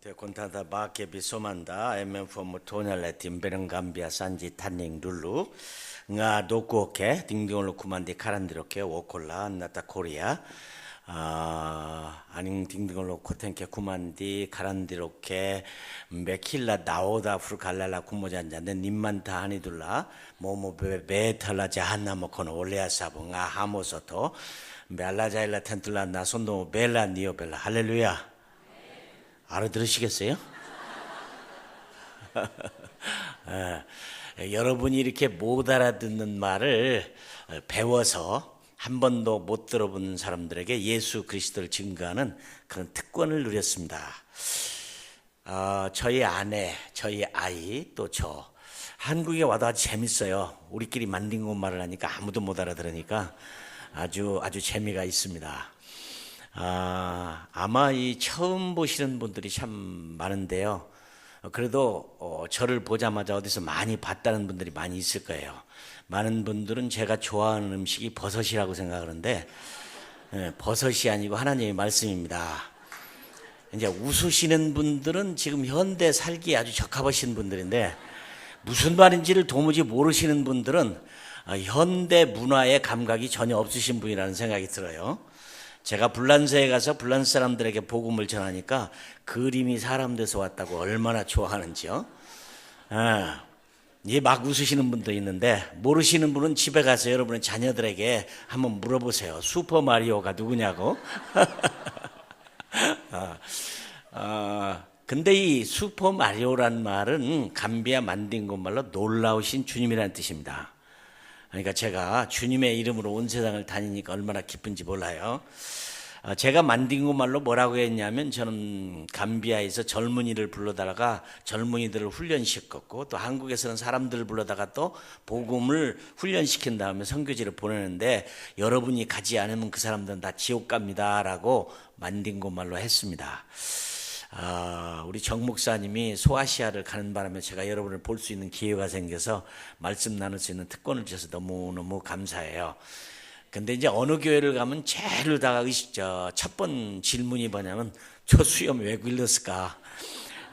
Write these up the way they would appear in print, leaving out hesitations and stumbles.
Te contata ba che bisomanda FM tonale timbe는 감비아 산지 탄닝 룰루 nga doko ke dingdingolo kumandi karandiroke wokol라 나타 코리아 아닝 dingdingolo 코텐케 kumandi karandiroke 메킬라 나오다 프루칼라라 구모잔잔데 님만 다 하니둘라 모모베 베탈라 자한나 모코노 올레아사보 nga 하모서토 벨라자일라 텐툴라 나손도 벨라 니오벨라 할렐루야. 알아들으시겠어요? 여러분이 이렇게 못 알아듣는 말을 배워서 한 번도 못 들어본 사람들에게 예수 그리스도를 증거하는 그런 특권을 누렸습니다. 저희 아내, 저희 아이, 또 저 한국에 와도 아주 재밌어요. 우리끼리 만딩고 말을 하니까 아무도 못 알아들으니까 아주 재미가 있습니다. 아마 이 처음 보시는 분들이 참 많은데요. 그래도 저를 보자마자 어디서 많이 봤다는 분들이 많이 있을 거예요. 많은 분들은 제가 좋아하는 음식이 버섯이라고 생각하는데 버섯이 아니고 하나님의 말씀입니다. 이제 웃으시는 분들은 지금 현대 살기에 아주 적합하신 분들인데 무슨 말인지를 도무지 모르시는 분들은 현대 문화의 감각이 전혀 없으신 분이라는 생각이 들어요. 제가 불란서에 가서 불란서 사람들에게 복음을 전하니까 그림이 사람 돼서 왔다고 얼마나 좋아하는지요. 이제 막 웃으시는 분도 있는데 모르시는 분은 집에 가서 여러분의 자녀들에게 한번 물어보세요. 슈퍼마리오가 누구냐고. 근데 이 슈퍼마리오란 말은 감비아 만딩고 말로 놀라우신 주님이라는 뜻입니다. 그러니까 제가 주님의 이름으로 온 세상을 다니니까 얼마나 기쁜지 몰라요. 제가 만딩고 말로 뭐라고 했냐면 저는 감비아에서 젊은이를 불러다가 젊은이들을 훈련시켰고 또 한국에서는 사람들을 불러다가 또 복음을 훈련시킨 다음에 선교지를 보내는데 여러분이 가지 않으면 그 사람들은 다 지옥 갑니다 라고 만딩고 말로 했습니다. 우리 정 목사님이 소아시아를 가는 바람에 제가 여러분을 볼 수 있는 기회가 생겨서 말씀 나눌 수 있는 특권을 주셔서 너무너무 감사해요. 근데 이제 어느 교회를 가면 제일 첫 번 질문이 뭐냐면 저 수염 왜 길렀을까?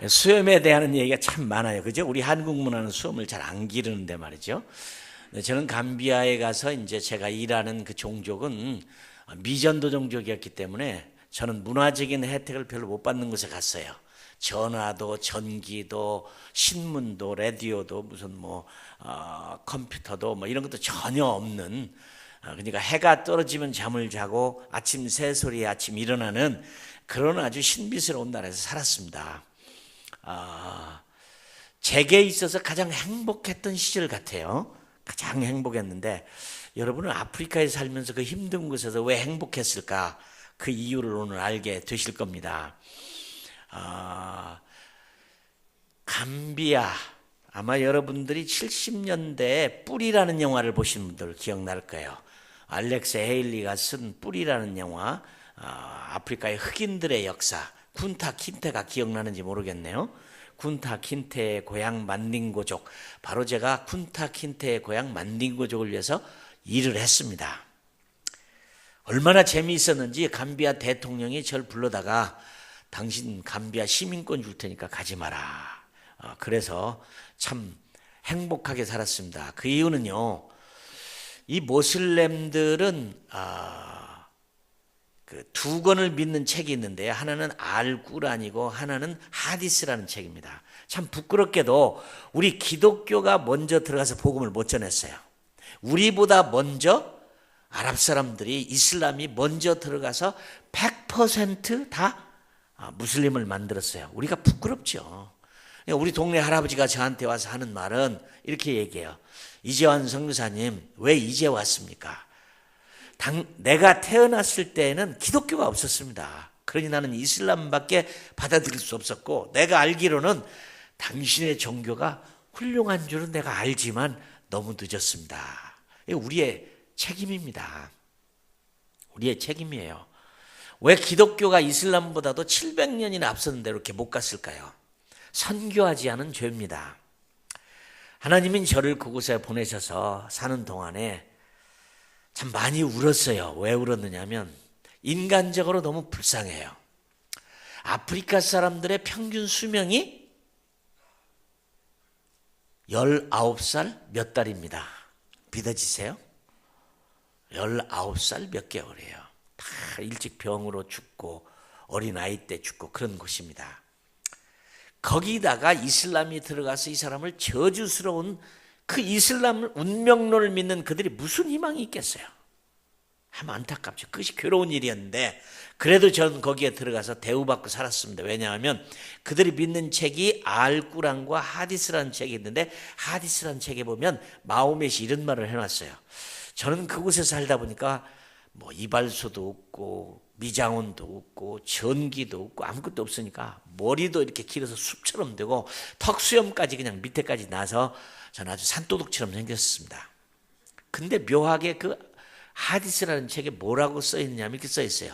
수염에 대한 얘기가 참 많아요. 그죠? 우리 한국 문화는 수염을 잘 안 기르는데 말이죠. 저는 감비아에 가서 이제 제가 일하는 그 종족은 미전도 종족이었기 때문에 저는 문화적인 혜택을 별로 못 받는 곳에 갔어요. 전화도, 전기도, 신문도, 라디오도, 무슨 컴퓨터도 이런 것도 전혀 없는, 그러니까 해가 떨어지면 잠을 자고 아침 새소리에 아침 일어나는 그런 아주 신비스러운 나라에서 살았습니다. 제게 있어서 가장 행복했던 시절 같아요. 가장 행복했는데 여러분은 아프리카에 살면서 그 힘든 곳에서 왜 행복했을까? 그 이유를 오늘 알게 되실 겁니다. 감비아, 아마 여러분들이 70년대에 뿔이라는 영화를 보신 분들 기억날 거예요. 알렉스 헤일리가 쓴 뿔이라는 영화, 아프리카의 흑인들의 역사, 군타 킨테가 기억나는지 모르겠네요. 군타 킨테의 고향 만딩고족, 바로 제가 군타 킨테의 고향 만딩고족을 위해서 일을 했습니다. 얼마나 재미있었는지 감비아 대통령이 저를 불러다가 당신 감비아 시민권 줄 테니까 가지 마라. 그래서 참 행복하게 살았습니다. 그 이유는요, 이 모슬렘들은 그 두 권을 믿는 책이 있는데요. 하나는 알꾸란이고 하나는 하디스라는 책입니다. 참 부끄럽게도 우리 기독교가 먼저 들어가서 복음을 못 전했어요. 우리보다 먼저 아랍 사람들이 이슬람이 먼저 들어가서 100% 다 무슬림을 만들었어요. 우리가 부끄럽죠. 우리 동네 할아버지가 저한테 와서 하는 말은 이렇게 얘기해요. 이재환 선교사님 왜 이제 왔습니까? 내가 태어났을 때에는 기독교가 없었습니다. 그러니 나는 이슬람밖에 받아들일 수 없었고 내가 알기로는 당신의 종교가 훌륭한 줄은 내가 알지만 너무 늦었습니다. 우리의 책임입니다. 우리의 책임이에요. 왜 기독교가 이슬람보다도 700년이나 앞섰는데 이렇게 못 갔을까요? 선교하지 않은 죄입니다. 하나님은 저를 그곳에 보내셔서 사는 동안에 참 많이 울었어요. 왜 울었느냐면 인간적으로 너무 불쌍해요. 아프리카 사람들의 평균 수명이 19살 몇 달입니다. 믿어지세요? 19살 몇 개월이에요. 다 일찍 병으로 죽고 어린아이 때 죽고 그런 곳입니다. 거기다가 이슬람이 들어가서 이 사람을 저주스러운 그 이슬람 운명론을 믿는 그들이 무슨 희망이 있겠어요? 참 안타깝죠. 그것이 괴로운 일이었는데 그래도 저는 거기에 들어가서 대우받고 살았습니다. 왜냐하면 그들이 믿는 책이 알꾸란과 하디스라는 책이 있는데 하디스라는 책에 보면 마호멧이 이런 말을 해놨어요. 저는 그곳에 살다 보니까 뭐 이발소도 없고 미장원도 없고 전기도 없고 아무것도 없으니까 머리도 이렇게 길어서 숲처럼 되고 턱수염까지 그냥 밑에까지 나서 저는 아주 산도둑처럼 생겼습니다. 근데 묘하게 그 하디스라는 책에 뭐라고 써있냐면 이렇게 써있어요.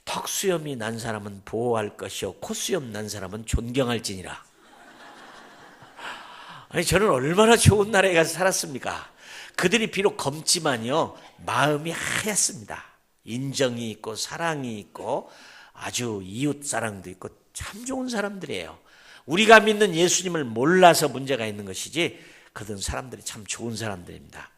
턱수염이 난 사람은 보호할 것이요 콧수염 난 사람은 존경할지니라. 아니 저는 얼마나 좋은 나라에 가서 살았습니까? 그들이 비록 검지만요 마음이 하얗습니다. 인정이 있고 사랑이 있고 아주 이웃 사랑도 있고 참 좋은 사람들이에요. 우리가 믿는 예수님을 몰라서 문제가 있는 것이지 그들은 사람들이 참 좋은 사람들입니다.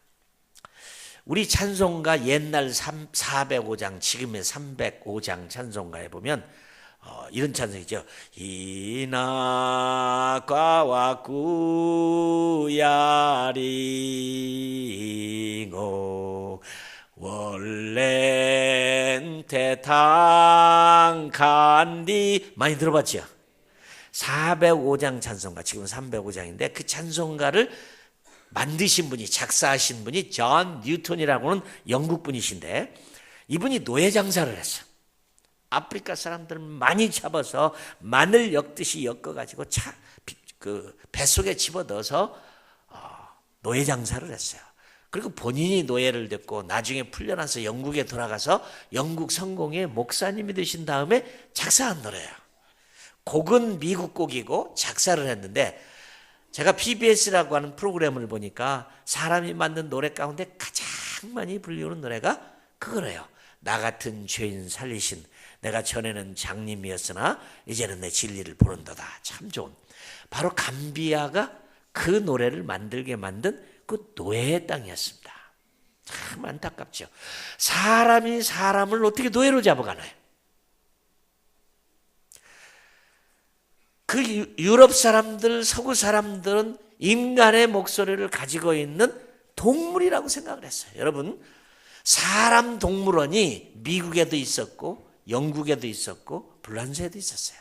우리 찬송가 옛날 405장 지금의 305장 찬송가에 보면 이런 찬송이죠. 이나가와 구야리고 원래는 태탕 간디 많이 들어봤죠? 405장 찬송가 지금 305장인데 그 찬송가를 만드신 분이 작사하신 분이 존 뉴턴이라고는 영국 분이신데 이분이 노예 장사를 했어요. 아프리카 사람들을 많이 잡아서 마늘 엮듯이 엮어가지고 그 뱃속에 집어넣어서 노예 장사를 했어요. 그리고 본인이 노예를 됐고 나중에 풀려나서 영국에 돌아가서 영국 성공의 목사님이 되신 다음에 작사한 노래예요. 곡은 미국 곡이고 작사를 했는데 제가 PBS라고 하는 프로그램을 보니까 사람이 만든 노래 가운데 가장 많이 불리우는 노래가 그거래요. 나 같은 죄인 살리신 내가 전에는 장님이었으나 이제는 내 진리를 보는도다. 참 좋은. 바로 감비아가 그 노래를 만들게 만든 그 노예의 땅이었습니다. 참 안타깝죠. 사람이 사람을 어떻게 노예로 잡아가나요? 그 유럽 사람들, 서구 사람들은 인간의 목소리를 가지고 있는 동물이라고 생각을 했어요. 여러분, 사람 동물원이 미국에도 있었고 영국에도 있었고 불란서에도 있었어요.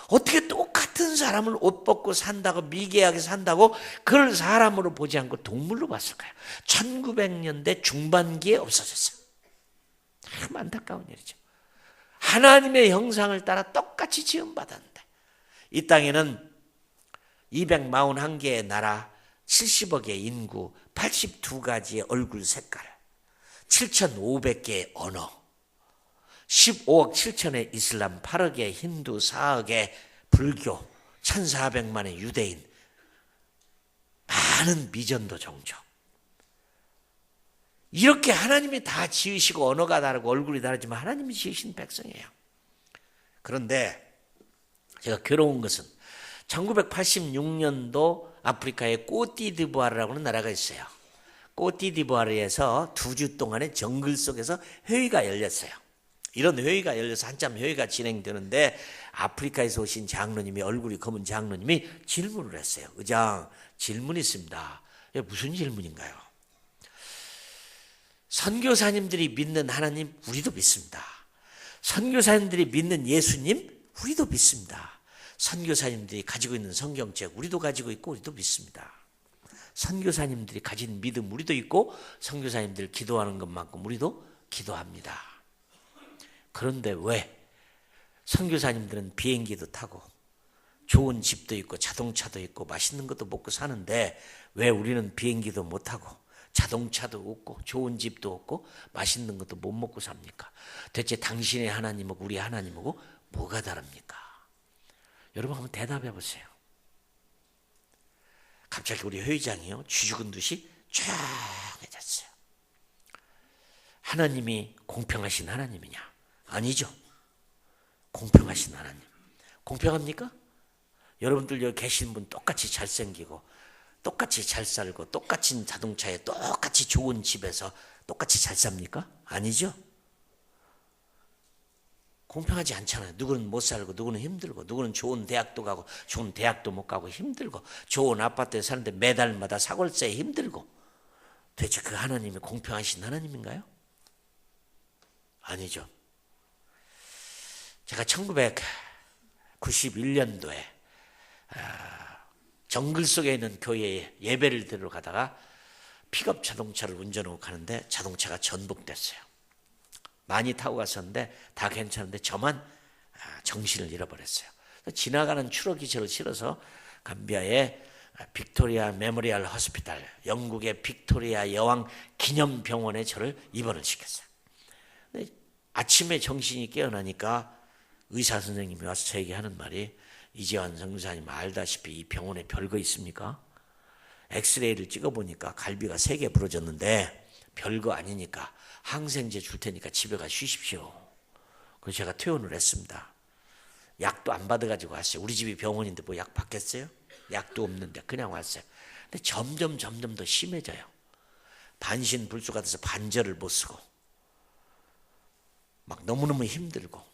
어떻게 똑같은 사람을 옷 벗고 산다고 미개하게 산다고 그걸 사람으로 보지 않고 동물로 봤을까요? 1900년대 중반기에 없어졌어요. 참 안타까운 일이죠. 하나님의 형상을 따라 똑같이 지음받았는데 이 땅에는 241개의 나라 70억의 인구 82가지의 얼굴 색깔 7,500개의 언어 15억 7천의 이슬람 8억의 힌두 4억의 불교 1,400만의 유대인 많은 미전도 종족 이렇게 하나님이 다 지으시고 언어가 다르고 얼굴이 다르지만 하나님이 지으신 백성이에요. 그런데 제가 괴로운 것은 1986년도 아프리카의 꼬띠디부아르라고 하는 나라가 있어요. 꼬띠디부아르에서 2주 동안의 정글 속에서 회의가 열렸어요. 이런 회의가 열려서 한참 회의가 진행되는데 아프리카에서 오신 장로님이 얼굴이 검은 장로님이 질문을 했어요. 의장 질문이 있습니다. 무슨 질문인가요? 선교사님들이 믿는 하나님 우리도 믿습니다. 선교사님들이 믿는 예수님 우리도 믿습니다. 선교사님들이 가지고 있는 성경책 우리도 가지고 있고 우리도 믿습니다. 선교사님들이 가진 믿음 우리도 있고 선교사님들 기도하는 것만큼 우리도 기도합니다. 그런데 왜 선교사님들은 비행기도 타고 좋은 집도 있고 자동차도 있고 맛있는 것도 먹고 사는데 왜 우리는 비행기도 못 타고 자동차도 없고 좋은 집도 없고 맛있는 것도 못 먹고 삽니까? 대체 당신의 하나님하고 우리 하나님하고 뭐가 다릅니까? 여러분 한번 대답해 보세요. 갑자기 우리 회의장이요 쥐죽은 듯이 조용해졌어요. 하나님이 공평하신 하나님이냐? 아니죠. 공평하신 하나님. 공평합니까? 여러분들 여기 계신 분 똑같이 잘생기고 똑같이 잘 살고 똑같은 자동차에 똑같이 좋은 집에서 똑같이 잘 삽니까? 아니죠. 공평하지 않잖아요. 누구는 못 살고 누구는 힘들고 누구는 좋은 대학도 가고 좋은 대학도 못 가고 힘들고 좋은 아파트에 사는데 매달마다 사골세에 힘들고. 도대체 그 하나님이 공평하신 하나님인가요? 아니죠. 제가 1991년도에 정글 속에 있는 교회에 예배를 드리러 가다가 픽업 자동차를 운전하고 가는데 자동차가 전복됐어요. 많이 타고 갔었는데 다 괜찮은데 저만 정신을 잃어버렸어요. 지나가는 추락이 저를 실어서 감비아의 빅토리아 메모리얼 호스피탈, 영국의 빅토리아 여왕 기념병원에 저를 입원을 시켰어요. 아침에 정신이 깨어나니까 의사 선생님이 와서 저에게 하는 말이, 이재환 선교사님 알다시피 이 병원에 별거 있습니까? 엑스레이를 찍어보니까 갈비가 3개 부러졌는데 별거 아니니까 항생제 줄 테니까 집에 가 쉬십시오. 그래서 제가 퇴원을 했습니다. 약도 안 받아가지고 왔어요. 우리 집이 병원인데 뭐 약 받겠어요? 약도 없는데 그냥 왔어요. 근데 점점 더 심해져요. 반신불수가 돼서 반절을 못 쓰고 막 너무너무 힘들고.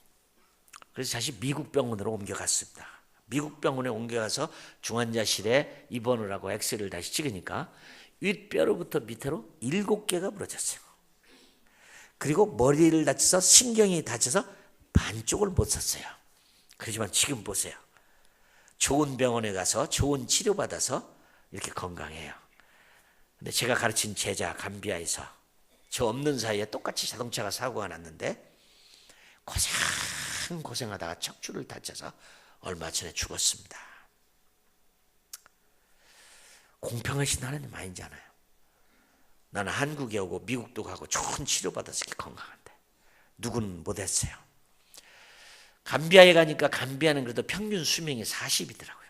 그래서 다시 미국 병원으로 옮겨갔습니다. 미국 병원에 옮겨가서 중환자실에 입원을 하고 엑스레이를 다시 찍으니까 윗뼈로부터 밑으로 7개가 부러졌어요. 그리고 머리를 다쳐서 신경이 다쳐서 반쪽을 못 썼어요. 그렇지만 지금 보세요. 좋은 병원에 가서 좋은 치료받아서 이렇게 건강해요. 근데 제가 가르친 제자 감비아에서 저 없는 사이에 똑같이 자동차가 사고가 났는데 고생하다가 척추를 다쳐서 얼마 전에 죽었습니다. 공평하신 하나님 아니잖아요. 나는 한국에 오고 미국도 가고 좋은 치료받아서 이렇게 건강한데 누구는 못했어요. 감비아에 가니까 감비아는 그래도 평균 수명이 40이더라고요.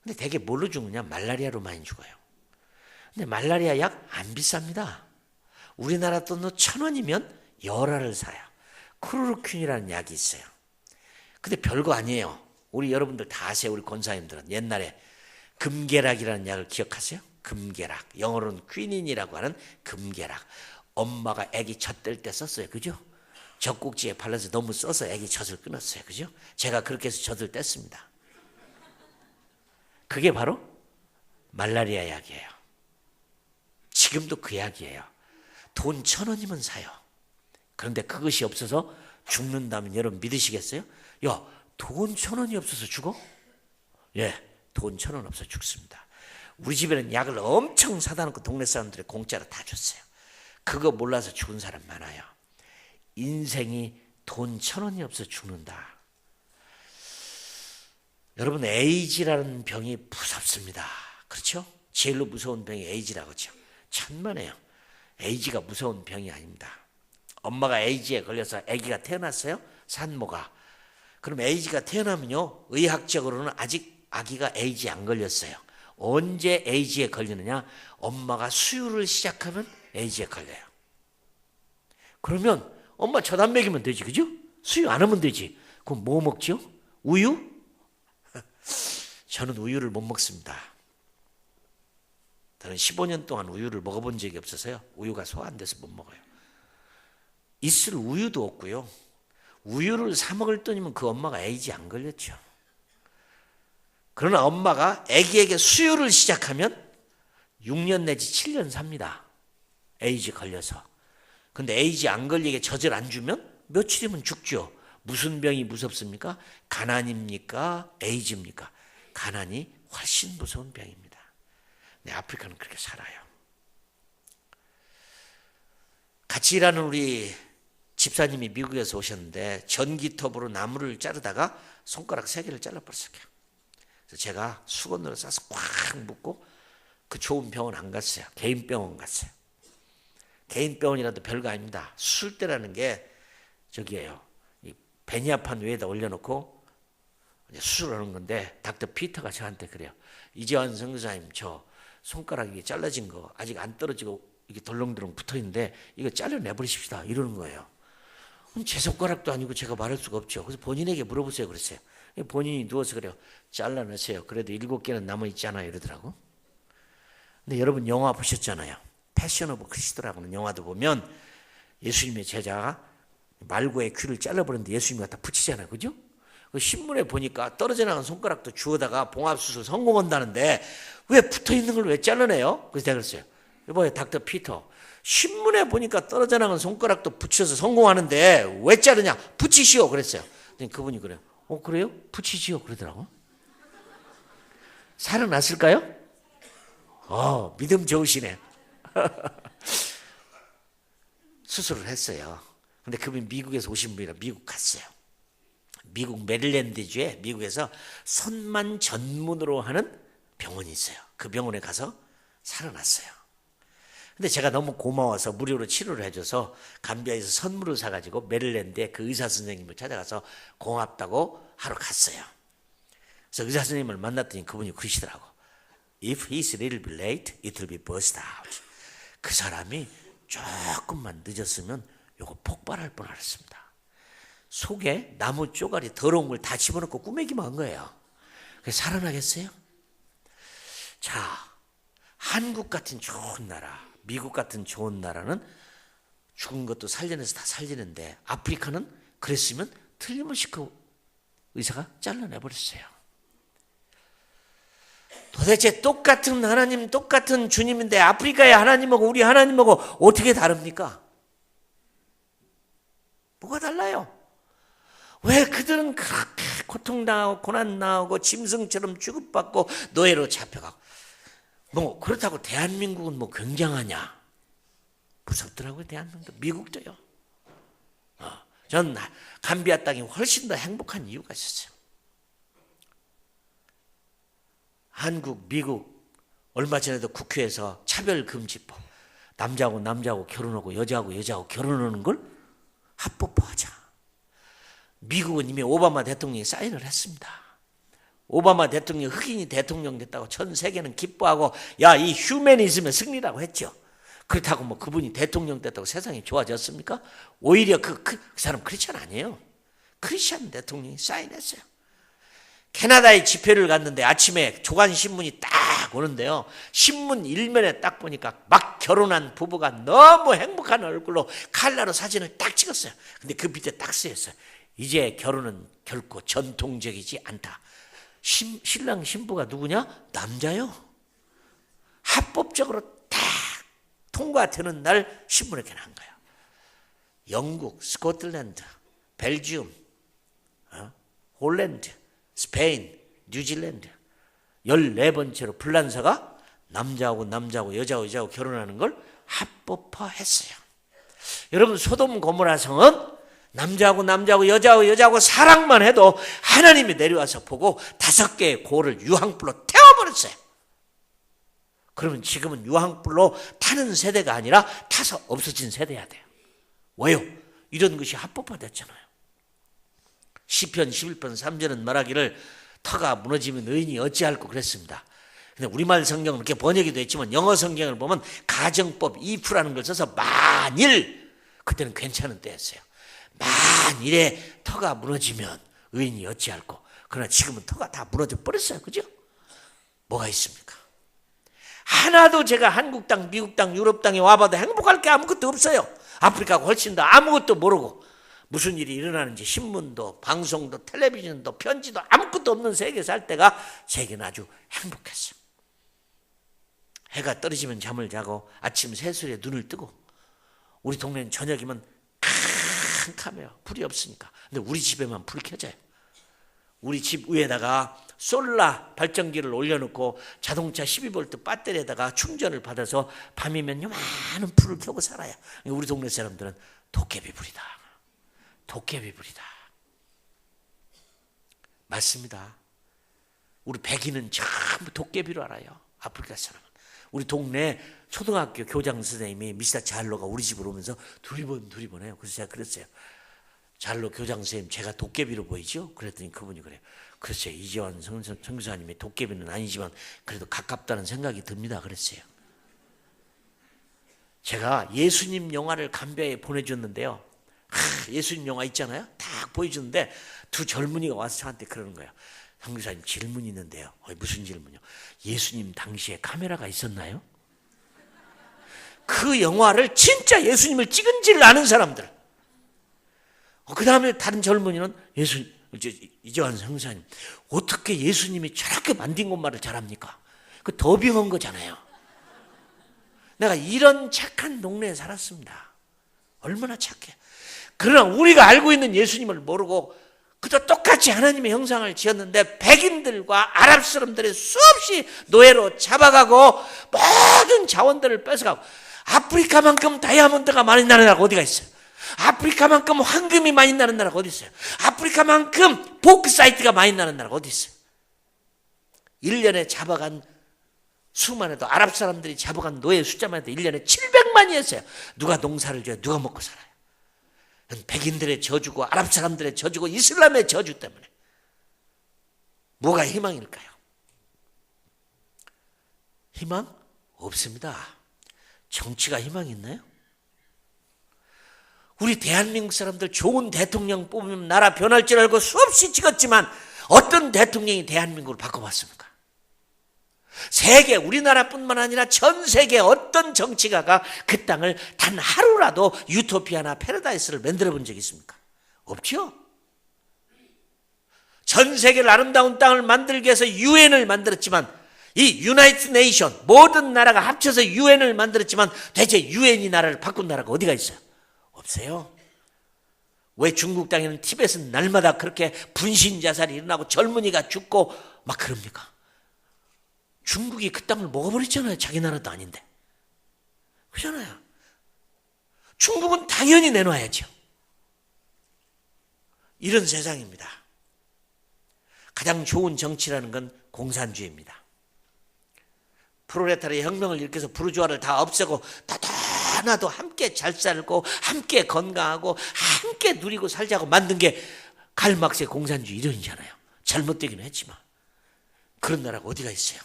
근데 대개 뭘로 죽느냐? 말라리아로 많이 죽어요. 근데 말라리아 약 안 비쌉니다. 우리나라 돈으로 1,000원이면 열알을 사요. 크로르퀸이라는 약이 있어요. 근데 별거 아니에요. 우리 여러분들 다 아세요. 우리 권사님들은 옛날에 금계락이라는 약을 기억하세요? 금계락, 영어로는 퀴닌이라고 하는 금계락. 엄마가 아기 젖 뗄 때 썼어요. 그죠? 젖꼭지에 발라서 너무 써서 아기 젖을 끊었어요. 그죠? 제가 그렇게 해서 젖을 뗐습니다. 그게 바로 말라리아 약이에요. 지금도 그 약이에요. 돈 1,000원이면 사요. 그런데 그것이 없어서 죽는다면 여러분 믿으시겠어요? 야, 돈 1,000원이 없어서 죽어? 예, 돈 1,000원 없어서 죽습니다. 우리 집에는 약을 엄청 사다 놓고 동네 사람들이 공짜로 다 줬어요. 그거 몰라서 죽은 사람 많아요. 인생이 돈 1,000원이 없어서 죽는다. 여러분, 에이즈라는 병이 무섭습니다. 그렇죠? 제일로 무서운 병이 에이즈라고 하죠. 천만에요. 에이즈가 무서운 병이 아닙니다. 엄마가 에이즈에 걸려서 아기가 태어났어요. 산모가. 그럼 에이즈가 태어나면요, 의학적으로는 아직 아기가 에이즈에 안 걸렸어요. 언제 에이즈에 걸리느냐? 엄마가 수유를 시작하면 에이즈에 걸려요. 그러면 엄마 젖 안 먹이면 되지, 그죠? 수유 안 하면 되지. 그럼 뭐 먹죠? 우유? 저는 우유를 못 먹습니다. 저는 15년 동안 우유를 먹어본 적이 없어서요. 우유가 소화 안 돼서 못 먹어요. 있을 우유도 없고요. 우유를 사 먹을 돈이면 그 엄마가 에이즈 안 걸렸죠. 그러나 엄마가 아기에게 수유를 시작하면 6년 내지 7년 삽니다. 에이즈 걸려서. 근데 에이즈 안 걸리게 젖을 안 주면 며칠이면 죽죠. 무슨 병이 무섭습니까? 가난입니까? 에이즈입니까? 가난이 훨씬 무서운 병입니다. 근데 아프리카는 그렇게 살아요. 같이 일하는 우리 집사님이 미국에서 오셨는데 전기톱으로 나무를 자르다가 손가락 3개를 잘라버렸어요. 그래서 제가 수건으로 싸서 꽉 묶고 그 좋은 병원 안 갔어요. 개인 병원 갔어요. 개인 병원이라도 별거 아닙니다. 수술대라는 게 저기예요. 이 베니아판 위에다 올려놓고 수술하는 건데 닥터 피터가 저한테 그래요. 이재환 선교사님, 저 손가락이 잘라진 거 아직 안 떨어지고 이게 덜렁덜렁 붙어있는데 이거 잘라내버리십시다. 이러는 거예요. 제 손가락도 아니고 제가 말할 수가 없죠. 그래서 본인에게 물어보세요 그랬어요. 본인이 누워서 그래요. 잘라내세요. 그래도 7개는 남아있잖아요 이러더라고. 근데 여러분 영화 보셨잖아요. 패션 오브 크리스토라고는 영화도 보면 예수님의 제자가 말고의 귀를 잘라버렸는데 예수님이 갖다 붙이잖아요. 그죠? 그 신문에 보니까 떨어져 나간 손가락도 주워다가 봉합수술 성공한다는데 왜 붙어있는 걸 왜 잘라내요? 그래서 제가 그랬어요. 이봐요 닥터 피터, 신문에 보니까 떨어져 나간 손가락도 붙여서 성공하는데 왜 자르냐? 붙이시오 그랬어요. 그분이 그래요. 그래요? 붙이시오 그러더라고. 살아났을까요? 믿음 좋으시네. 수술을 했어요. 근데 그분이 미국에서 오신 분이라 미국 갔어요. 미국 메릴랜드주에 미국에서 손만 전문으로 하는 병원이 있어요. 그 병원에 가서 살아났어요. 근데 제가 너무 고마워서 무료로 치료를 해줘서 감비아에서 선물을 사가지고 메릴랜드에 그 의사 선생님을 찾아가서 고맙다고 하러 갔어요. 그래서 의사 선생님을 만났더니 그분이 그러시더라고. If he's a little bit late, it will be burst out. 그 사람이 조금만 늦었으면 요거 폭발할 뻔했습니다. 속에 나무 쪼가리 더러운 걸 다 집어넣고 꾸매기만 한 거예요. 그래서 살아나겠어요? 자, 한국 같은 좋은 나라, 미국 같은 좋은 나라는 죽은 것도 살려내서 다 살리는데 아프리카는 그랬으면 틀림없이 그 의사가 잘라내버렸어요. 도대체 똑같은 하나님, 똑같은 주님인데 아프리카의 하나님하고 우리 하나님하고 어떻게 다릅니까? 뭐가 달라요? 왜 그들은 그렇게 고통당하고 고난당하고 짐승처럼 취급받고 노예로 잡혀가고 뭐 그렇다고 대한민국은 뭐 굉장하냐? 무섭더라고요. 대한민국, 미국도요. 전 감비아 땅이 훨씬 더 행복한 이유가 있었어요. 한국, 미국 얼마 전에도 국회에서 차별금지법, 남자하고 남자하고 결혼하고 여자하고 여자하고 결혼하는 걸 합법화하자. 미국은 이미 오바마 대통령이 사인을 했습니다. 오바마 대통령이 흑인이 대통령 됐다고 전 세계는 기뻐하고 야, 이 휴머니즘의 승리라고 했죠. 그렇다고 뭐 그분이 대통령 됐다고 세상이 좋아졌습니까? 오히려 그 사람 크리스찬 아니에요. 크리스찬 대통령이 사인했어요. 캐나다에 집회를 갔는데 아침에 조간신문이 딱 오는데요. 신문 일면에 딱 보니까 막 결혼한 부부가 너무 행복한 얼굴로 칼라로 사진을 딱 찍었어요. 근데 그 밑에 딱 쓰였어요. 이제 결혼은 결코 전통적이지 않다. 신랑 신부가 누구냐? 남자요. 합법적으로 딱 통과되는 날 신문에 이렇게 난 거야. 영국, 스코틀랜드, 벨기움, 홀랜드, 스페인, 뉴질랜드 14번째로 불란서가 남자하고 남자하고 여자하고 여자하고 결혼하는 걸 합법화했어요. 여러분 소돔 고모라 성은 남자하고 남자하고 여자하고 여자하고 사랑만 해도 하나님이 내려와서 보고 5개의 고를 유황불로 태워버렸어요. 그러면 지금은 유황불로 타는 세대가 아니라 타서 없어진 세대야 돼요. 왜요? 이런 것이 합법화됐잖아요. 시편 11편 3절은 말하기를 터가 무너지면 의인이 어찌할꼬 그랬습니다. 근데 우리말 성경은 이렇게 번역이 됐지만 영어 성경을 보면 가정법 if라는 걸 써서 만일, 그때는 괜찮은 때였어요. 만일에 터가 무너지면 의인이 어찌할꼬. 그러나 지금은 터가 다 무너져 버렸어요. 그죠? 뭐가 있습니까? 하나도 제가 한국 땅, 미국 땅, 유럽 땅에 와봐도 행복할 게 아무것도 없어요. 아프리카가 훨씬 더 아무것도 모르고 무슨 일이 일어나는지 신문도 방송도 텔레비전도 편지도 아무것도 없는 세계에 살 때가 세계는 아주 행복했어요. 해가 떨어지면 잠을 자고 아침 새소리에 눈을 뜨고 우리 동네는 저녁이면 캄캄해요. 불이 없으니까. 근데 우리 집에만 불 켜져요. 우리 집 위에다가 솔라 발전기를 올려놓고 자동차 12V 배터리에다가 충전을 받아서 밤이면 요만한 불을 켜고 살아요. 우리 동네 사람들은 도깨비 불이다. 도깨비 불이다. 맞습니다. 우리 백인은 전부 도깨비로 알아요. 아프리카 사람은. 우리 동네 초등학교 교장 선생님이 미스터 잘로가 우리 집으로 오면서 두리번 해요. 그래서 제가 그랬어요. 잘로 교장 선생님, 제가 도깨비로 보이죠? 그랬더니 그분이 그래요. 글쎄요, 이재환 선교사님이 도깨비는 아니지만 그래도 가깝다는 생각이 듭니다. 그랬어요. 제가 예수님 영화를 감비아에 보내줬는데요. 예수님 영화 있잖아요. 딱 보여주는데 두 젊은이가 와서 저한테 그러는 거예요. 선교사님 질문이 있는데요. 무슨 질문이요? 예수님 당시에 카메라가 있었나요? 그 영화를 진짜 예수님을 찍은 줄 아는 사람들. 그 다음에 다른 젊은이는 이재환 선교사님 어떻게 예수님이 저렇게 만든 것말을 잘합니까? 그 더빙한 거잖아요. 내가 이런 착한 동네에 살았습니다. 얼마나 착해. 그러나 우리가 알고 있는 예수님을 모르고 그저 똑같이 하나님의 형상을 지었는데 백인들과 아랍 사람들이 수없이 노예로 잡아가고 모든 자원들을 뺏어가고 아프리카만큼 다이아몬드가 많이 나는 나라가 어디가 있어요? 아프리카만큼 황금이 많이 나는 나라가 어디 있어요? 아프리카만큼 보크사이트가 많이 나는 나라가 어디 있어요? 1년에 잡아간 수만 해도 아랍 사람들이 잡아간 노예 숫자만 해도 1년에 700만이었어요. 누가 농사를 지어요? 누가 먹고 살아요? 백인들의 저주고 아랍 사람들의 저주고 이슬람의 저주 때문에 뭐가 희망일까요? 희망? 없습니다. 정치가 희망이 있나요? 우리 대한민국 사람들 좋은 대통령 뽑으면 나라 변할 줄 알고 수없이 찍었지만 어떤 대통령이 대한민국을 바꿔봤습니까? 세계 우리나라뿐만 아니라 전 세계 어떤 정치가가 그 땅을 단 하루라도 유토피아나 패러다이스를 만들어 본 적이 있습니까? 없죠. 전 세계를 아름다운 땅을 만들기 위해서 유엔을 만들었지만 이 유나이티드 네이션 모든 나라가 합쳐서 유엔을 만들었지만 대체 유엔이 나라를 바꾼 나라가 어디가 있어요? 없어요. 왜 중국 땅에는 티벳은 날마다 그렇게 분신 자살이 일어나고 젊은이가 죽고 막 그럽니까? 중국이 그 땅을 먹어버렸잖아요. 자기 나라도 아닌데. 그렇잖아요. 중국은 당연히 내놔야죠. 이런 세상입니다. 가장 좋은 정치라는 건 공산주의입니다. 프롤레타리아 혁명을 일으켜서 부르주아를 다 없애고 하나도 함께 잘 살고 함께 건강하고 함께 누리고 살자고 만든 게 칼막스의 공산주의 이론이잖아요. 잘못되긴 했지만 그런 나라가 어디가 있어요?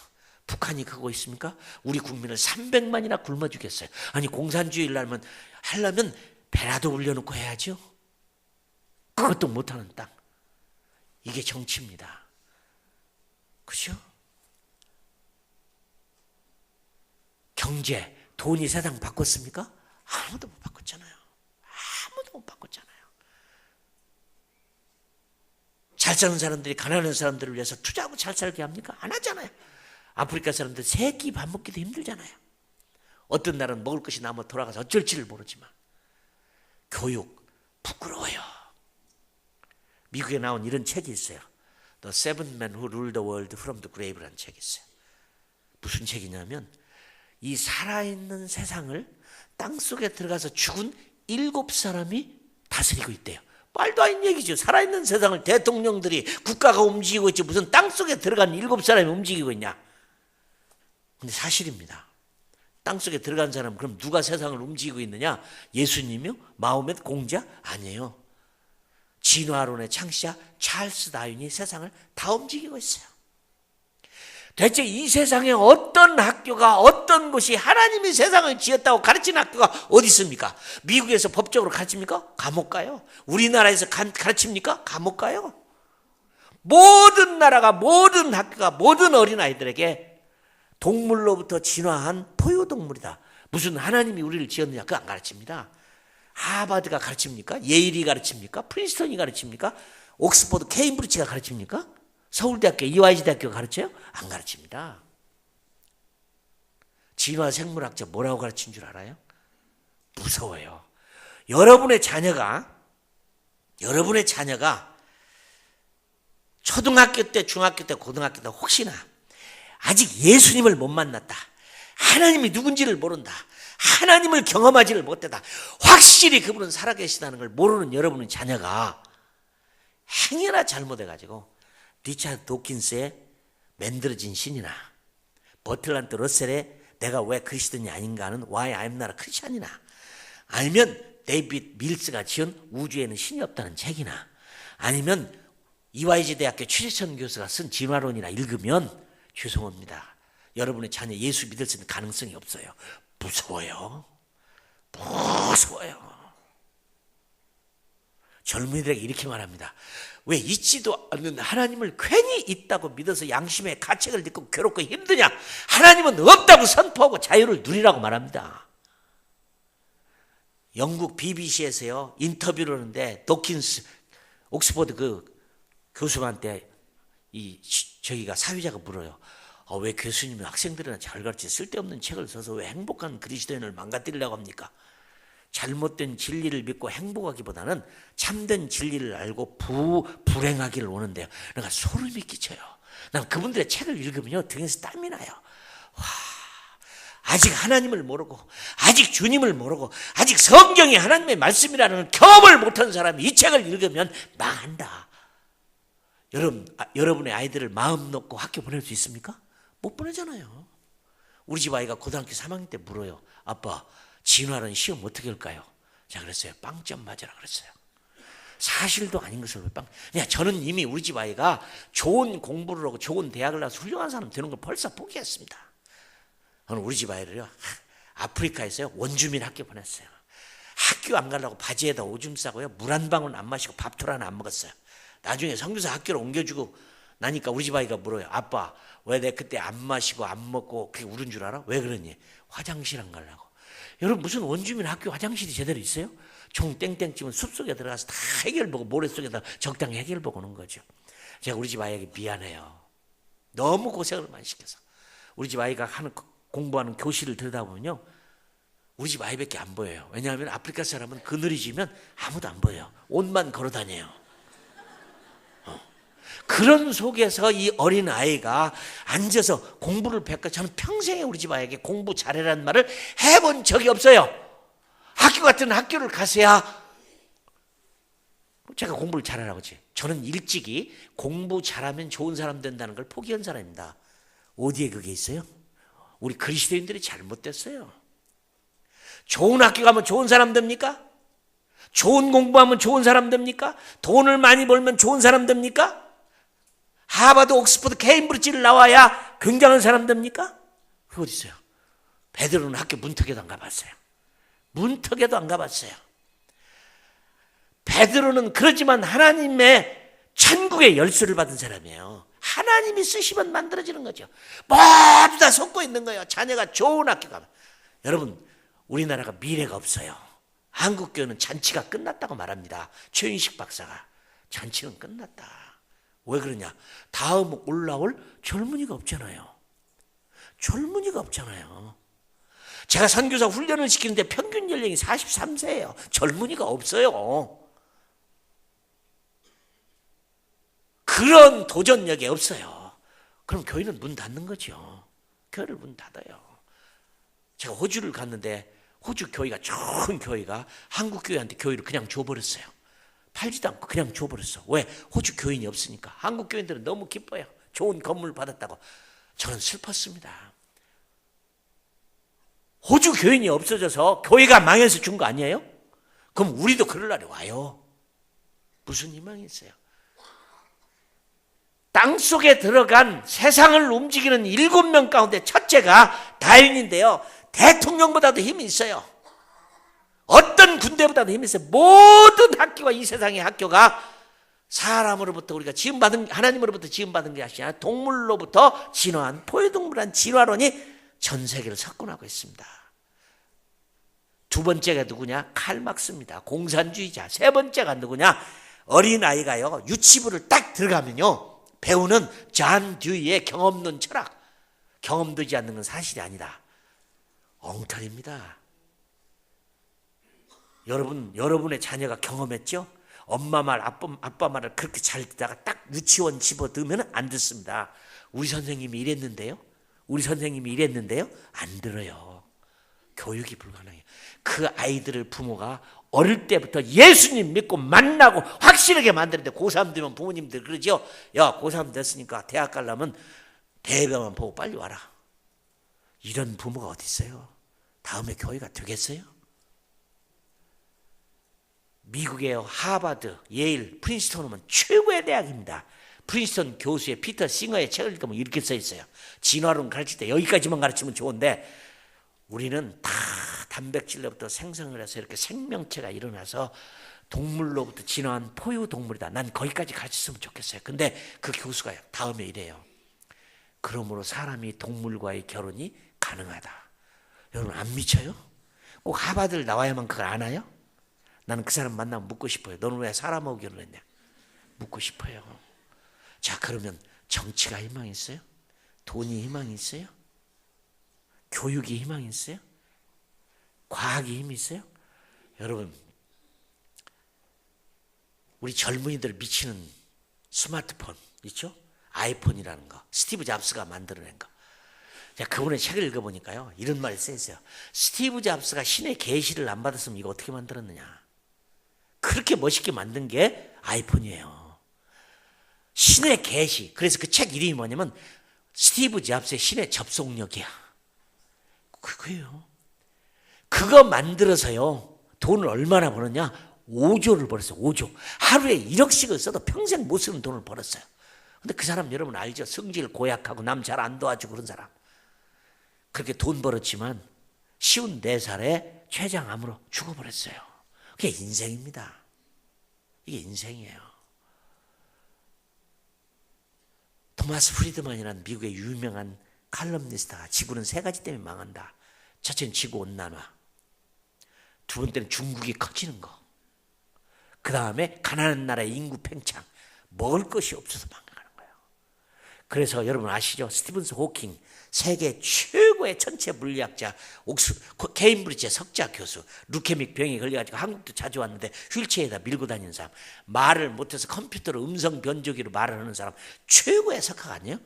북한이 그거 있습니까? 우리 국민을 300만이나 굶어 죽였어요. 아니 공산주의를 하려면 배라도 올려놓고 해야죠. 그것도 못하는 땅. 이게 정치입니다. 그죠? 경제, 돈이 세상 바꿨습니까? 아무도 못 바꿨잖아요. 아무도 못 바꿨잖아요. 잘 사는 사람들이 가난한 사람들을 위해서 투자하고 잘 살게 합니까? 안 하잖아요. 아프리카 사람들 세 끼 밥 먹기도 힘들잖아요. 어떤 날은 먹을 것이 남아 돌아가서 어쩔지를 모르지만 교육 부끄러워요. 미국에 나온 이런 책이 있어요. The Seven Men Who Ruled the World from the Grave라는 책이 있어요. 무슨 책이냐면 이 살아있는 세상을 땅속에 들어가서 죽은 7사람이 다스리고 있대요. 말도 안 되는 얘기죠. 살아있는 세상을 대통령들이 국가가 움직이고 있지 무슨 땅속에 들어간 7사람이 움직이고 있냐. 근데 사실입니다. 땅속에 들어간 사람은 그럼 누가 세상을 움직이고 있느냐? 예수님이요? 마호멧 공자? 아니에요. 진화론의 창시자 찰스 다윈이 세상을 다 움직이고 있어요. 대체 이 세상에 어떤 학교가 어떤 곳이 하나님이 세상을 지었다고 가르치는 학교가 어디 있습니까? 미국에서 법적으로 가르칩니까? 감옥 가요. 우리나라에서 가르칩니까? 감옥 가요. 모든 나라가 모든 학교가 모든 어린아이들에게 동물로부터 진화한 포유동물이다. 무슨 하나님이 우리를 지었느냐 그거 안 가르칩니다. 하버드가 가르칩니까? 예일이 가르칩니까? 프린스턴이 가르칩니까? 옥스퍼드 케임브리지가 가르칩니까? 서울대학교 이화여대 대학교가 가르쳐요? 안 가르칩니다. 진화생물학자 뭐라고 가르친 줄 알아요? 무서워요. 여러분의 자녀가 초등학교 때 중학교 때 고등학교 때 혹시나 아직 예수님을 못 만났다. 하나님이 누군지를 모른다. 하나님을 경험하지를 못했다. 확실히 그분은 살아계시다는 걸 모르는 여러분의 자녀가 행여나 잘못해가지고 리차드 도킨스의 만들어진 신이나 버틀란트 러셀의 내가 왜 그리스도인이 아닌가 하는 Why I'm Not a Christian이나 아니면 데이빗 밀스가 지은 우주에는 신이 없다는 책이나 아니면 이화여대 대학교 최재천 교수가 쓴 진화론이나 읽으면 죄송합니다. 여러분의 자녀 예수 믿을 수 있는 가능성이 없어요. 무서워요. 무서워요. 젊은이들에게 이렇게 말합니다. 왜 있지도 않는 하나님을 괜히 있다고 믿어서 양심의 가책을 느끼고 괴롭고 힘드냐? 하나님은 없다고 선포하고 자유를 누리라고 말합니다. 영국 BBC에서요 인터뷰를 하는데 도킨스 옥스퍼드 그 교수한테 저기가 사회자가 물어요. 왜 교수님은 학생들이나 잘 가르치 쓸데없는 책을 써서 왜 행복한 그리스도인을 망가뜨리려고 합니까? 잘못된 진리를 믿고 행복하기보다는 참된 진리를 알고 불행하기를 원한대요. 그러니까 소름이 끼쳐요. 난 그분들의 책을 읽으면요 등에서 땀이 나요. 와, 아직 하나님을 모르고 아직 주님을 모르고 아직 성경이 하나님의 말씀이라는 경험을 못한 사람이 이 책을 읽으면 망한다. 여러분의 아이들을 마음 놓고 학교 보낼 수 있습니까? 못 보내잖아요. 우리 집 아이가 고등학교 3학년 때 물어요. 아빠, 진화는 시험 어떻게 할까요? 제가 그랬어요. 빵점 맞으라 그랬어요. 사실도 아닌 것을 왜 빵? 그냥 저는 이미 우리 집 아이가 좋은 공부를 하고 좋은 대학을 나와서 훌륭한 사람 되는 걸 벌써 포기했습니다. 저는 우리 집 아이를요 아프리카에서요 원주민 학교 보냈어요. 학교 안 가려고 바지에다 오줌 싸고요 물 한 방울 안 마시고 밥틀 하나 안 먹었어요. 나중에 선교사 학교로 옮겨주고 나니까 우리 집 아이가 물어요. 아빠, 왜 내 그때 안 마시고 안 먹고 그게 울은 줄 알아? 왜 그러니? 화장실 안 가려고. 여러분 무슨 원주민 학교 화장실이 제대로 있어요? 종 땡땡 치면 숲속에 들어가서 다 해결보고 모래속에다 적당히 해결보고 오는 거죠. 제가 우리 집 아이에게 미안해요. 너무 고생을 많이 시켜서. 우리 집 아이가 공부하는 교실을 들여다보면요 우리 집 아이밖에 안 보여요. 왜냐하면 아프리카 사람은 그늘이 지면 아무도 안 보여요. 옷만 걸어 다녀요. 그런 속에서 이 어린 아이가 앉아서 공부를 배웠고 저는 평생에 우리 집 아이에게 공부 잘해라는 말을 해본 적이 없어요. 학교 같은 학교를 가서야 제가 공부를 잘하라고 하지. 저는 일찍이 공부 잘하면 좋은 사람 된다는 걸 포기한 사람입니다. 어디에 그게 있어요? 우리 그리스도인들이 잘못됐어요. 좋은 학교 가면 좋은 사람 됩니까? 좋은 공부하면 좋은 사람 됩니까? 돈을 많이 벌면 좋은 사람 됩니까? 하버드, 옥스퍼드, 케임브리지를 나와야 굉장한 사람 됩니까? 그거 어디 있어요? 베드로는 학교 문턱에도 안 가봤어요. 문턱에도 안 가봤어요. 베드로는 그러지만 하나님의 천국의 열쇠를 받은 사람이에요. 하나님이 쓰시면 만들어지는 거죠. 모두 다 속고 있는 거예요. 자녀가 좋은 학교 가면. 여러분 우리나라가 미래가 없어요. 한국교회는 잔치가 끝났다고 말합니다. 최윤식 박사가. 잔치는 끝났다. 왜 그러냐? 다음 올라올 젊은이가 없잖아요. 젊은이가 없잖아요. 제가 선교사 훈련을 시키는데 평균 연령이 43세예요. 젊은이가 없어요. 그런 도전력이 없어요. 그럼 교회는 문 닫는 거죠. 교회를 문 닫아요. 제가 호주를 갔는데 호주 교회가 좋은 교회가 한국 교회한테 교회를 그냥 줘버렸어요. 팔지도 않고 그냥 줘버렸어. 왜? 호주 교인이 없으니까. 한국 교인들은 너무 기뻐요. 좋은 건물 받았다고. 저는 슬펐습니다. 호주 교인이 없어져서 교회가 망해서 준 거 아니에요? 그럼 우리도 그럴 날이 와요. 무슨 희망이 있어요? 땅속에 들어간 세상을 움직이는 7명 가운데 첫째가 다윈인데요. 대통령보다도 힘이 있어요. 어떤 군대보다도 힘이 있어요. 모든 학교가 이 세상의 학교가 사람으로부터 우리가 지음받은 하나님으로부터 지음받은 게 아니라 동물로부터 진화한 포유동물한 진화론이 전 세계를 석권하고 있습니다. 두 번째가 누구냐? 칼막스입니다. 공산주의자. 세 번째가 누구냐? 어린아이가요 유치부를 딱 들어가면요 배우는 잔 듀이의 경험론 철학. 경험되지 않는 건 사실이 아니다. 엉터리입니다. 여러분의 자녀가 경험했죠? 엄마 말, 아빠 말을 그렇게 잘 듣다가 딱 유치원 집어넣으면 안 듣습니다. 우리 선생님이 이랬는데요? 안 들어요. 교육이 불가능해요. 그 아이들을 부모가 어릴 때부터 예수님 믿고 만나고 확실하게 만드는데 고3 되면 부모님들 그러죠? 야, 고3 됐으니까 대학 가려면 대회만 보고 빨리 와라. 이런 부모가 어디 있어요? 다음에 교회가 되겠어요? 미국의 하버드, 예일, 프린스턴 오면 최고의 대학입니다. 프린스턴 교수의 피터 싱어의 책을 읽으면 이렇게 써 있어요. 진화론 가르칠 때 여기까지만 가르치면 좋은데 우리는 다 단백질로부터 생성을 해서 이렇게 생명체가 일어나서 동물로부터 진화한 포유 동물이다. 난 거기까지 가르쳤으면 좋겠어요. 근데 그 교수가 다음에 이래요. 그러므로 사람이 동물과의 결혼이 가능하다. 여러분 안 미쳐요? 꼭 하버드를 나와야만 그걸 아나요? 나는 그 사람 만나면 묻고 싶어요. 너는 왜 사람하고 결혼했냐? 묻고 싶어요. 자, 그러면 정치가 희망이 있어요? 돈이 희망이 있어요? 교육이 희망이 있어요? 과학이 힘이 있어요? 여러분, 우리 젊은이들 미치는 스마트폰 있죠? 아이폰이라는 거, 스티브 잡스가 만들어낸 거. 제가 그분의 책을 읽어보니까요, 이런 말이 써있어요. 스티브 잡스가 신의 계시를 안 받았으면 이거 어떻게 만들었느냐? 그렇게 멋있게 만든 게 아이폰이에요. 신의 계시. 그래서 그 책 이름이 뭐냐면 스티브 잡스의 신의 접속력이야. 그거예요. 그거 만들어서요, 돈을 얼마나 버느냐? 5조를 벌었어요. 5조. 하루에 1억씩을 써도 평생 못 쓰는 돈을 벌었어요. 근데 그 사람 여러분 알죠? 성질 고약하고 남 잘 안 도와주고 그런 사람. 그렇게 돈 벌었지만 54살에 췌장암으로 죽어버렸어요. 그게 인생입니다. 이게 인생이에요. 토마스 프리드만이라는 미국의 유명한 칼럼니스트가 지구는 세 가지 때문에 망한다. 첫째는 지구온난화, 두 번째는 중국이 커지는 거, 그 다음에 가난한 나라의 인구 팽창, 먹을 것이 없어서 망가는 거예요. 그래서 여러분 아시죠? 스티븐스 호킹, 세계 최고의 천체 물리학자, 케임브리지의 석자 교수, 루케믹 병에 걸려가지고 한국도 자주 왔는데 휠체어에다 밀고 다니는 사람, 말을 못해서 컴퓨터로 음성 변조기로 말을 하는 사람, 최고의 석학 아니에요?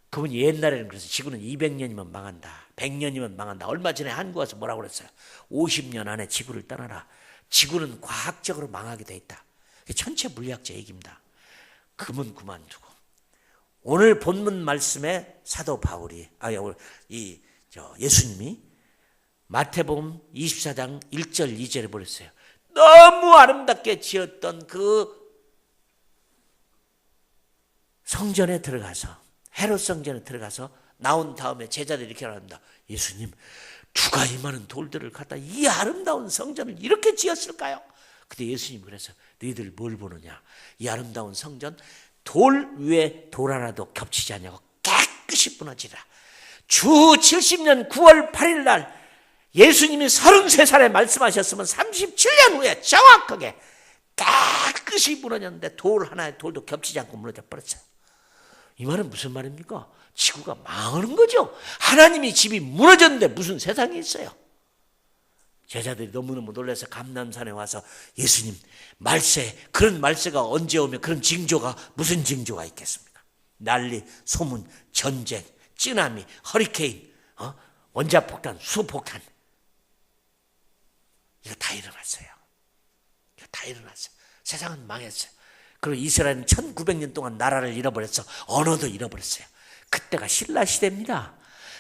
그분이 옛날에는 그래서 지구는 200년이면 망한다, 100년이면 망한다. 얼마 전에 한국 와서 뭐라고 그랬어요? 50년 안에 지구를 떠나라. 지구는 과학적으로 망하게 돼 있다. 천체 물리학자 얘기입니다. 그분 그만두고 오늘 본문 말씀에 사도 바울이 예수님이 마태복음 24장 1절 2절에 보냈어요. 너무 아름답게 지었던 그 성전에 들어가서, 헤롯 성전에 들어가서 나온 다음에 제자들이 이렇게 말합니다. 예수님, 누가 이 많은 돌들을 갖다 이 아름다운 성전을 이렇게 지었을까요? 근데 예수님이 그래서 너희들 뭘 보느냐? 이 아름다운 성전 돌 위에 돌 하나도 겹치지 않냐고 깨끗이 무너지라. 주 70년 9월 8일 날 예수님이 33살에 말씀하셨으면 37년 후에 정확하게 깨끗이 무너졌는데 돌 하나의 돌도 겹치지 않고 무너져 버렸어요. 이 말은 무슨 말입니까? 지구가 망하는 거죠. 하나님이 집이 무너졌는데 무슨 세상이 있어요. 제자들이 너무너무 놀라서 감람산에 와서 예수님, 말세, 그런 말세가 언제 오면 그런 징조가 무슨 징조가 있겠습니까? 난리, 소문, 전쟁, 찌나미, 허리케인, 원자폭탄, 수폭탄, 이거 다 일어났어요. 이거 다 일어났어요. 세상은 망했어요. 그리고 이스라엘은 1900년 동안 나라를 잃어버렸어. 언어도 잃어버렸어요. 그때가 신라시대입니다.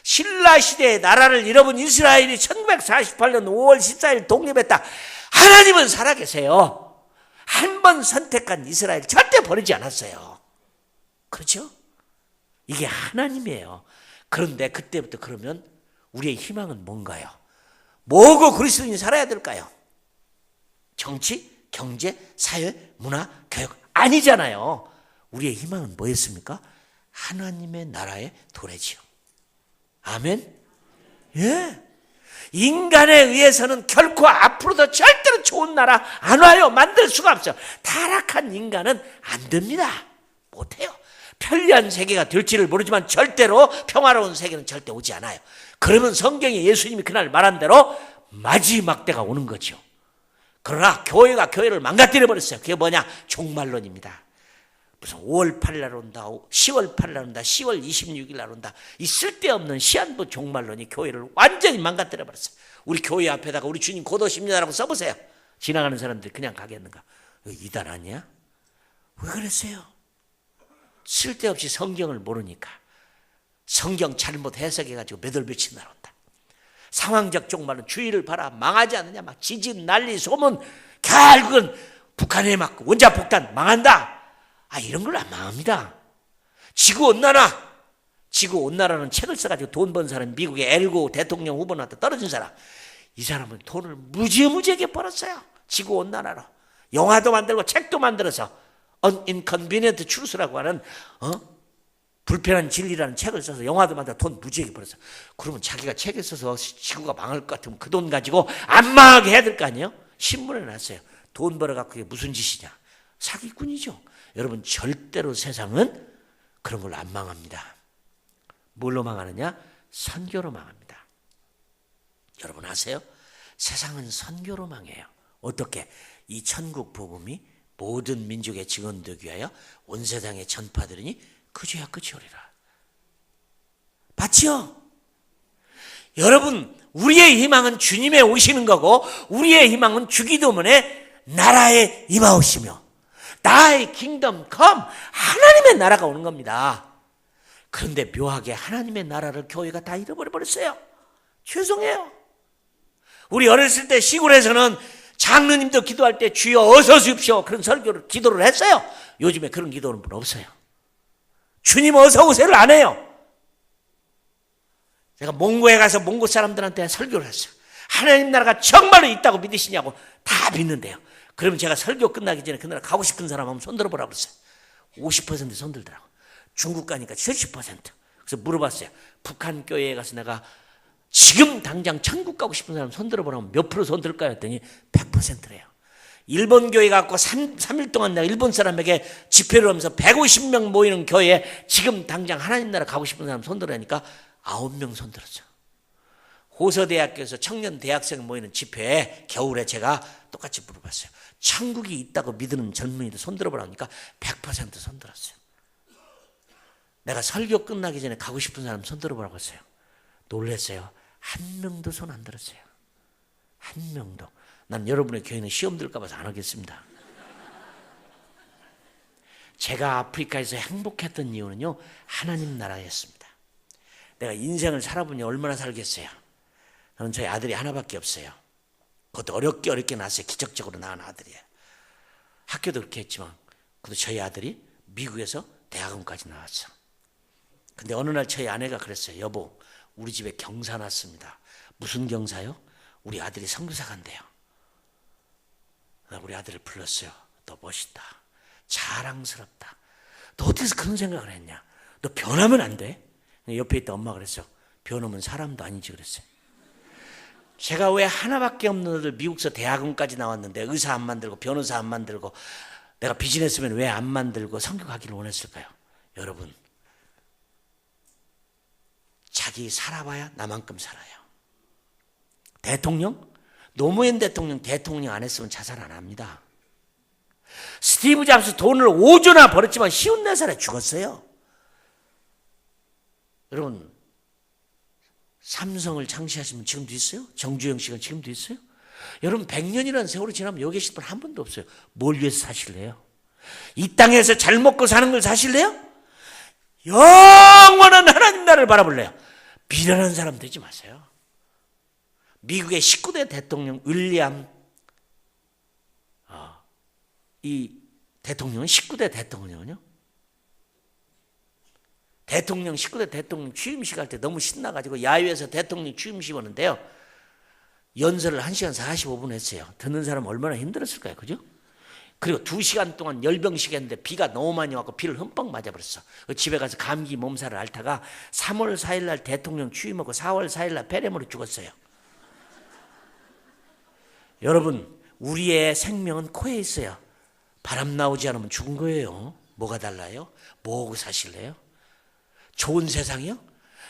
신라시대에 나라를 잃어본 이스라엘이 1948년 5월 14일 독립했다. 하나님은 살아계세요. 한 번 선택한 이스라엘 절대 버리지 않았어요. 그렇죠? 이게 하나님이에요. 그런데 그때부터 그러면 우리의 희망은 뭔가요? 뭐고 그리스도인이 살아야 될까요? 정치, 경제, 사회, 문화, 교육 아니잖아요. 우리의 희망은 뭐였습니까? 하나님의 나라의 도래지요. 아멘? 예. 인간에 의해서는 결코 앞으로도 절대로 좋은 나라 안 와요. 만들 수가 없어요. 타락한 인간은 안 됩니다. 못해요. 편리한 세계가 될지를 모르지만 절대로 평화로운 세계는 절대 오지 않아요. 그러면 성경에 예수님이 그날 말한 대로 마지막 때가 오는 거죠. 그러나 교회가 교회를 망가뜨려 버렸어요. 그게 뭐냐? 종말론입니다. 무슨 5월 8일 날 온다, 10월 8일 날 온다, 10월 26일 날 온다. 이 쓸데없는 시한부 종말론이 교회를 완전히 망가뜨려 버렸어요. 우리 교회 앞에다가 우리 주님 곧 오십니다라고 써보세요. 지나가는 사람들이 그냥 가겠는가? 이단 아니야? 왜 그랬어요? 쓸데없이 성경을 모르니까. 성경 잘못 해석해가지고 몇 월 며칠 날 온다. 상황적 종말은 주의를 봐라. 망하지 않느냐? 막 지진, 난리, 소문. 결국은 북한에 맞고 원자폭탄 망한다. 이런 걸 안 망합니다. 지구온난화라는 책을 써가지고 돈 번 사람, 미국의 엘고 대통령 후보한테 떨어진 사람. 이 사람은 돈을 무지무지하게 벌었어요. 지구온난화로. 영화도 만들고 책도 만들어서 Inconvenient Truth라고 하는 불편한 진리라는 책을 써서 영화도 만들어 돈 무지하게 벌었어. 그러면 자기가 책에 써서 지구가 망할 것 같으면 그 돈 가지고 안 망하게 해야 될 거 아니에요? 신문에 놨어요. 돈 벌어갖고 그게 무슨 짓이냐? 사기꾼이죠. 여러분 절대로 세상은 그런 걸로 안 망합니다. 뭘로 망하느냐? 선교로 망합니다. 여러분 아세요? 세상은 선교로 망해요. 어떻게? 이 천국 복음이 모든 민족의 증언되기 위하여 온 세상에 전파되리니 그제야 끝이 오리라. 맞죠? 여러분 우리의 희망은 주님의 오시는 거고 우리의 희망은 주기도문의 나라에 임하오시며 나의 킹덤 컴 하나님의 나라가 오는 겁니다. 그런데 묘하게 하나님의 나라를 교회가 다 잃어버려 버렸어요. 죄송해요. 우리 어렸을 때 시골에서는 장로님도 기도할 때 주여 어서 오십시오 그런 설교를 기도를 했어요. 요즘에 그런 기도는 없어요. 주님 어서 오세요를 안 해요. 제가 몽고에 가서 몽고 사람들한테 설교를 했어요. 하나님 나라가 정말로 있다고 믿으시냐고. 다 믿는데요. 그러면 제가 설교 끝나기 전에 그 나라 가고 싶은 사람 한번 손 들어보라고 그랬어요. 50% 손들더라고. 중국 가니까 70%. 그래서 물어봤어요. 북한 교회에 가서 내가 지금 당장 천국 가고 싶은 사람 손 들어보라면 몇 프로 손 들까요? 했더니 100%래요. 일본 교회 갖고 3일 동안 내가 일본 사람에게 집회를 하면서 150명 모이는 교회에 지금 당장 하나님 나라 가고 싶은 사람 손 들으니까 9명 손 들었죠. 호서대학교에서 청년 대학생 모이는 집회에 겨울에 제가 똑같이 물어봤어요. 천국이 있다고 믿는 젊은이들 손 들어보라니까 100% 손 들었어요. 내가 설교 끝나기 전에 가고 싶은 사람 손 들어보라고 했어요. 놀랐어요. 한 명도 손 안 들었어요. 한 명도. 난 여러분의 교회는 시험 들까 봐서 안 하겠습니다. 제가 아프리카에서 행복했던 이유는요, 하나님 나라였습니다. 내가 인생을 살아보니 얼마나 살겠어요. 저는 저희 아들이 하나밖에 없어요. 그것도 어렵게 낳았어요. 기적적으로 낳은 아들이에요. 학교도 그렇게 했지만 그래도 저희 아들이 미국에서 대학원까지 나왔어. 근데 어느 날 저희 아내가 그랬어요. 여보, 우리 집에 경사 났습니다. 무슨 경사요? 우리 아들이 선교사 간대요. 우리 아들을 불렀어요. 너 멋있다. 자랑스럽다. 너 어디서 그런 생각을 했냐? 너 변하면 안 돼? 옆에 있던 엄마가 그랬어요. 변하면 사람도 아니지 그랬어요. 제가 왜 하나밖에 없는 애들 미국에서 대학원까지 나왔는데 의사 안 만들고 변호사 안 만들고 내가 비즈니스맨 왜 안 만들고 선교 가기를 원했을까요? 여러분, 자기 살아봐야 나만큼 살아요. 대통령? 노무현 대통령 안 했으면 자살 안 합니다. 스티브 잡스 돈을 5조나 벌었지만 54살에 죽었어요. 여러분, 삼성을 창시하시면 지금도 있어요? 정주영 씨가 지금도 있어요? 여러분 100년이라는 세월이 지나면 여기 계실 분 한 분도 없어요. 뭘 위해서 사실래요? 이 땅에서 잘 먹고 사는 걸 사실래요? 영원한 하나님 나라를 바라볼래요? 미련한 사람 되지 마세요. 미국의 19대 대통령 윌리엄 이 대통령은 19대 대통령은요. 대통령 19대 대통령 취임식 할 때 너무 신나가지고 야유에서 대통령 취임식 오는데요. 연설을 1시간 45분 했어요. 듣는 사람 얼마나 힘들었을까요? 그죠? 그리고 2시간 동안 열병식 했는데 비가 너무 많이 왔고 비를 흠뻑 맞아버렸어. 집에 가서 감기 몸살을 앓다가 3월 4일 날 대통령 취임하고 4월 4일 날 폐렴으로 죽었어요. 여러분, 우리의 생명은 코에 있어요. 바람 나오지 않으면 죽은 거예요. 뭐가 달라요? 뭐하고 사실래요? 좋은 세상이요?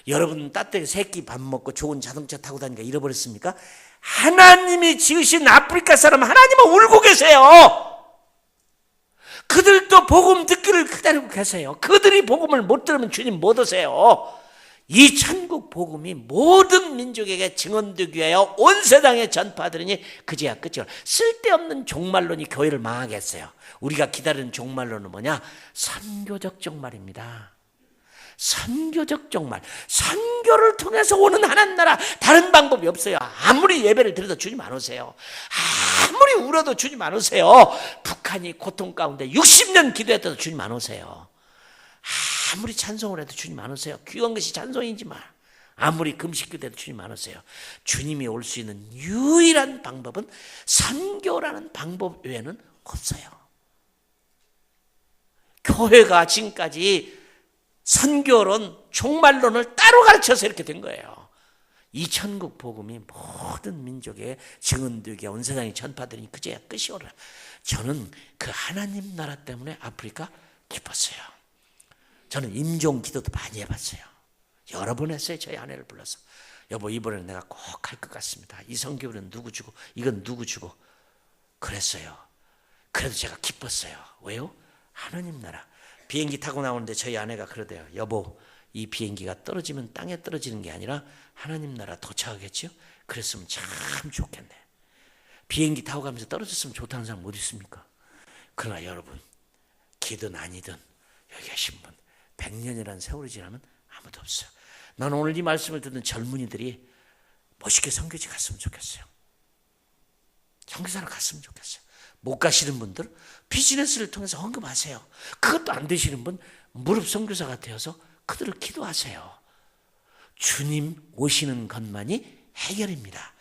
여러분 따뜻하게 새끼 밥 먹고 좋은 자동차 타고 다니니까 잃어버렸습니까? 하나님이 지으신 아프리카 사람 하나님은 울고 계세요. 그들도 복음 듣기를 기다리고 계세요. 그들이 복음을 못 들으면 주님 못 오세요. 이 천국 복음이 모든 민족에게 증언되기 위하여 온 세상에 전파되리니 그제야 끝이요. 쓸데없는 종말론이 교회를 망하게 했어요. 우리가 기다리는 종말론은 뭐냐? 선교적 종말입니다. 선교적 종말. 선교를 통해서 오는 하나님 나라, 다른 방법이 없어요. 아무리 예배를 드려도 주님 안 오세요. 아무리 울어도 주님 안 오세요. 북한이 고통 가운데 60년 기도했다도 주님 안 오세요. 아무리 찬송을 해도 주님 안 오세요. 귀한 것이 찬송이지만 아무리 금식기도 해도 주님 안 오세요. 주님이 올 수 있는 유일한 방법은 선교라는 방법 외에는 없어요. 교회가 지금까지 선교론, 종말론을 따로 가르쳐서 이렇게 된 거예요. 이 천국 복음이 모든 민족에 증언되게 온 세상에 전파되니 그제야 끝이 오라. 저는 그 하나님 나라 때문에 아프리카 기뻤어요. 저는 임종 기도도 많이 해봤어요. 여러 번 했어요. 저희 아내를 불러서. 여보, 이번에는 내가 꼭 할 것 같습니다. 이 성교는 누구 주고 이건 누구 주고 그랬어요. 그래도 제가 기뻤어요. 왜요? 하나님 나라. 비행기 타고 나오는데 저희 아내가 그러대요. 여보, 이 비행기가 떨어지면 땅에 떨어지는 게 아니라 하나님 나라 도착하겠죠? 그랬으면 참 좋겠네. 비행기 타고 가면서 떨어졌으면 좋다는 사람 어디 있습니까? 그러나 여러분, 기든 아니든 여기 계신 분 100년이라는 세월이 지나면 아무도 없어요. 나는 오늘 이 말씀을 듣는 젊은이들이 멋있게 선교지 갔으면 좋겠어요. 선교사를 갔으면 좋겠어요. 못 가시는 분들 비즈니스를 통해서 헌금하세요. 그것도 안 되시는 분 무릎 선교사가 되어서 그들을 기도하세요. 주님 오시는 것만이 해결입니다.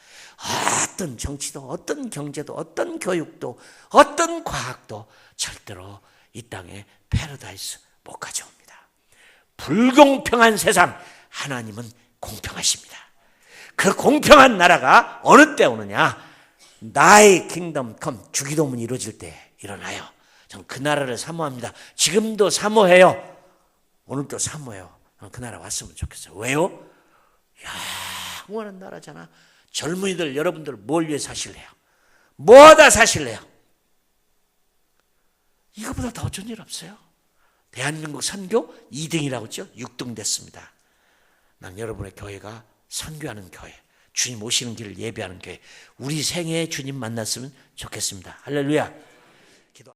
어떤 정치도 어떤 경제도 어떤 교육도 어떤 과학도 절대로 이 땅에 패러다이스 못 가져옵니다. 불공평한 세상, 하나님은 공평하십니다. 그 공평한 나라가 어느 때 오느냐? 나의 킹덤 컴, 주기도문이 이루어질 때 일어나요. 저는 그 나라를 사모합니다. 지금도 사모해요. 오늘도 사모해요. 그 나라 왔으면 좋겠어요. 왜요? 영원한 나라잖아. 젊은이들 여러분들 뭘 위해 사실래요? 뭐다 사실래요? 이거보다 더 좋은 일 없어요. 대한민국 선교 2등이라고 했죠? 6등 됐습니다. 난 여러분의 교회가 선교하는 교회, 주님 오시는 길을 예배하는 교회, 우리 생애에 주님 만났으면 좋겠습니다. 할렐루야.